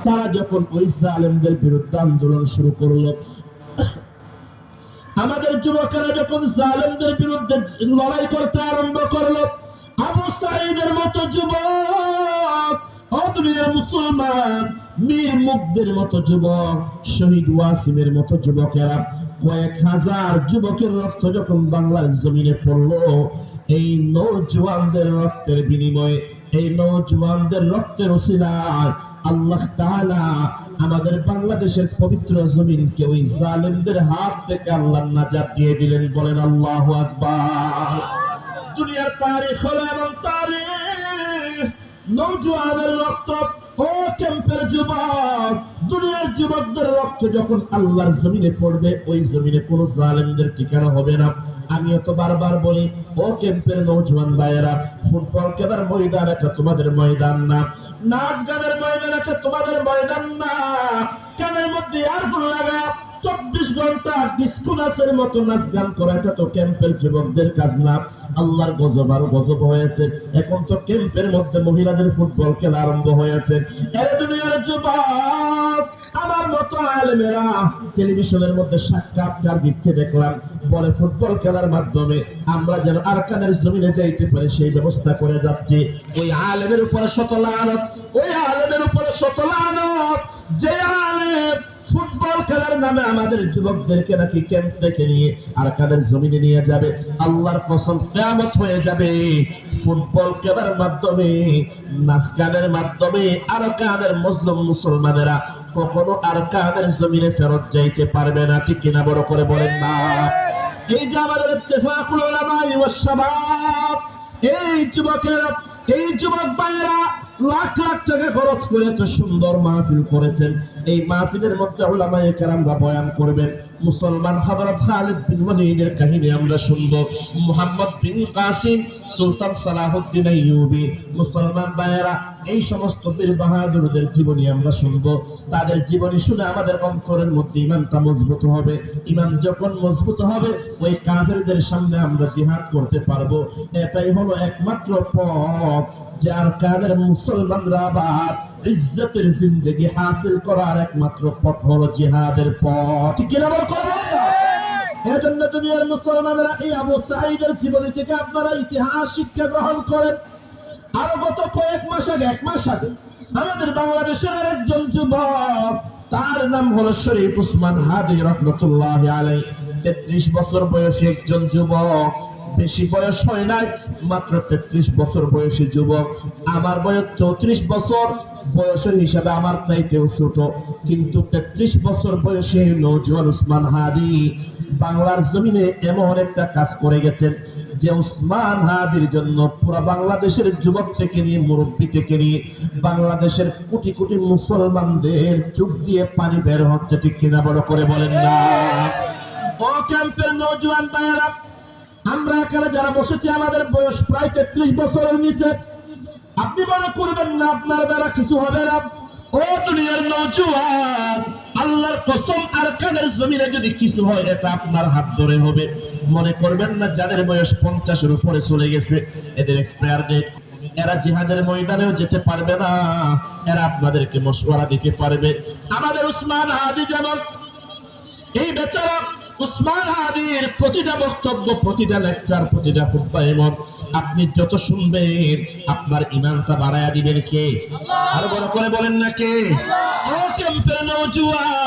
তারা যখন ওই জালেমদের বিরুদ্ধে আন্দোলন শুরু করলো, আমাদের যুবকেরা যখন জালেমদের বিরুদ্ধে লড়াই করতে আরম্ভ করলো, আবু সাঈদের মতো যুবক, দুনিয়ার মুসলমান মীর মুগ্ধের মতো যুবক, শহীদ ওয়াসিমের মতো যুবকেরা, কয়েক হাজার যুবকের রক্ত যখন বাংলার জমিনে পড়লো, এই নওজওয়ানদের রক্তের বিনিময়ে, এই নওজওয়ানদের রক্তের ওসিলায় আল্লাহ তাআলা আমাদের বাংলাদেশের পবিত্র জমিনকে ওই জালেমদের হাত থেকে আল্লাহ নাজাত দিয়ে দিলেন। বলেন আল্লাহু আকবার। দুনিয়ার তারিখ হলো এমন তারিখ, নওজওয়ানের রক্ত, ও ক্যাম্পের যুবক, দুনিয়ার যুবকদের রক্ত যখন আল্লাহর জমিনে পড়বে, ওই জমিনে কোনো জালেমদের ঠিকানা হবে না। আমিও তো বারবার বলি, ও ক্যাম্পের নওজওয়ান ভাইয়েরা, ফুটবল খেলার ময়দান এটা তোমাদের ময়দান না, নাচ গানের ময়দান এটা তোমাদের ময়দান না। কানের মধ্যে ইয়ারফোন লাগা 24 ঘন্টা ডিস্কো নাচের মতো নাচ গান করা এটা তো ক্যাম্পের যুবকদের কাজ না। আল্লাহর গজব আর গজব হয়েছে, এখন তো ক্যাম্পের মধ্যে মহিলাদের ফুটবল খেলা আরম্ভ হয়েছে। এর দুনিয়ার যুবক, আমার মতো আলেমেরা টেলিভিশনের মধ্যে সাক্ষাৎকার দিচ্ছে, দেখলাম বলে ফুটবল খেলার মাধ্যমে আমরা যেন আরকানের জমিনে যাইতে পারি সেই ব্যবস্থা করে যাচ্ছি। ওই আলেমের উপরে শত লানত, ওই আলেমের উপরে শত লানত, যে আলেম ফুটবল খেলার নামে আমাদের যুবকদেরকে নাকি ক্যাম্প থেকে নিয়ে আরকানের জমিনে নিয়ে যাবে, আল্লাহর কসম কিয়ামত হয়ে যাবে। ফুটবল খেলার মাধ্যমে, নাচ গানের মাধ্যমে আরকানের মুসলিম মুসলমানেরা কখনো আরকানের জমিনে ফেরত যাইতে পারবে না। ঠিক কিনা বড় করে বলেন না? এই যে আমাদের ইত্তেফাকুল উলামা ওয়াস শাবাব, এই যুবকেরা, এই যুবক ভাইয়েরা লাখ লাখ টাকা খরচ করে এত সুন্দর মাহফিল করেছেন। এই মাহফিলের মধ্যে উলামায়ে কেরামরা বয়ান করবেন। মুসলমান হযরত খালিদ বিন ওয়ালিদের কাহিনী আমরা শুনবো, মুহাম্মদ বিন কাসিম, সুলতান সালাহুদ্দিন আইয়ুবী, মুসলমান ভাইয়েরা এই সমস্ত বীর বাহাদুরদের জীবনী আমরা শুনবো। তাদের জীবনী শুনে আমাদের অন্তরের মধ্যে ঈমানটা মজবুত হবে। ঈমান যখন মজবুত হবে, ওই কাফেরদের সামনে আমরা জিহাদ করতে পারবো। এটাই হলো একমাত্র পথ যে আরকানের মুসলমানরা আবার ইজ্জতের জিন্দেগি হাসিল করার একমাত্র পথ হলো জিহাদের পথ। ঠিক কিনা বল করবো? এজন্য দুনিয়ার মুসলমানরা এই আবু সাঈদের জীবনী থেকে আপনারা ইতিহাস শিক্ষা গ্রহণ করেন। আরো গত কয়েক মাস আগে, 1 মাস আগে আমাদের বাংলাদেশের একজন যুবক, তার নাম হলো শরীফ উসমান হাদি রহমতুল্লাহি আলাইহি। 33 বছর বয়সী একজন যুবক, বেশি বয়স হয় নাই, মাত্র 33 বছর বয়সী যুবক। আমার বয়স 34 বছর, বয়সের হিসাবে আমার চাইতেও ছোট, কিন্তু 33 বছর বয়সী নওজোয়ান উসমান হাদি বাংলার জমিনে এমন একটা কাজ করে গেছেন যে উসমান হাদির জন্য পুরো বাংলাদেশের যুবক থেকে নিয়ে, মুরব্বী থেকে নিয়ে বাংলাদেশের কোটি কোটি মুসলমানদের চোখ দিয়ে পানি বের হচ্ছে। ঠিক কিনা বড় করে বলেন না? ও ক্যাম্পের নওজোয়ান ভাইয়েরা, আমরা এখানে যারা বসেছি আমাদের বয়স প্রায় 33 বছরের নিচে। আপনি মনে করবেন না আপনার দ্বারা কিছু হবে না। ও দুনিয়ার নওজোয়ান, আল্লাহর কসম আরকানের জমিনে যদি কিছু হয় এটা আপনার হাত ধরে হবে। মনে করবেন না যাদের বয়স 50-এর উপরে চলে গেছে এদের এক্সপায়ার ডেট, এরা জিহাদের ময়দানেও যেতে পারবে না, এরা আপনাদেরকে মশওয়ারা দিতে পারবে। আমাদের উসমান হাদি যেমন, এই বেচারা উসমান হাদির প্রতিটা বক্তব্য, প্রতিটা লেকচার, প্রতিটা খুতবা এমন, আপনি যত শুনবেন আপনার ঈমানটা বাড়ায়া দিবেন কে? আরো বড় করে বলেন না কে? ও ক্যাম্পের নওজোয়ান,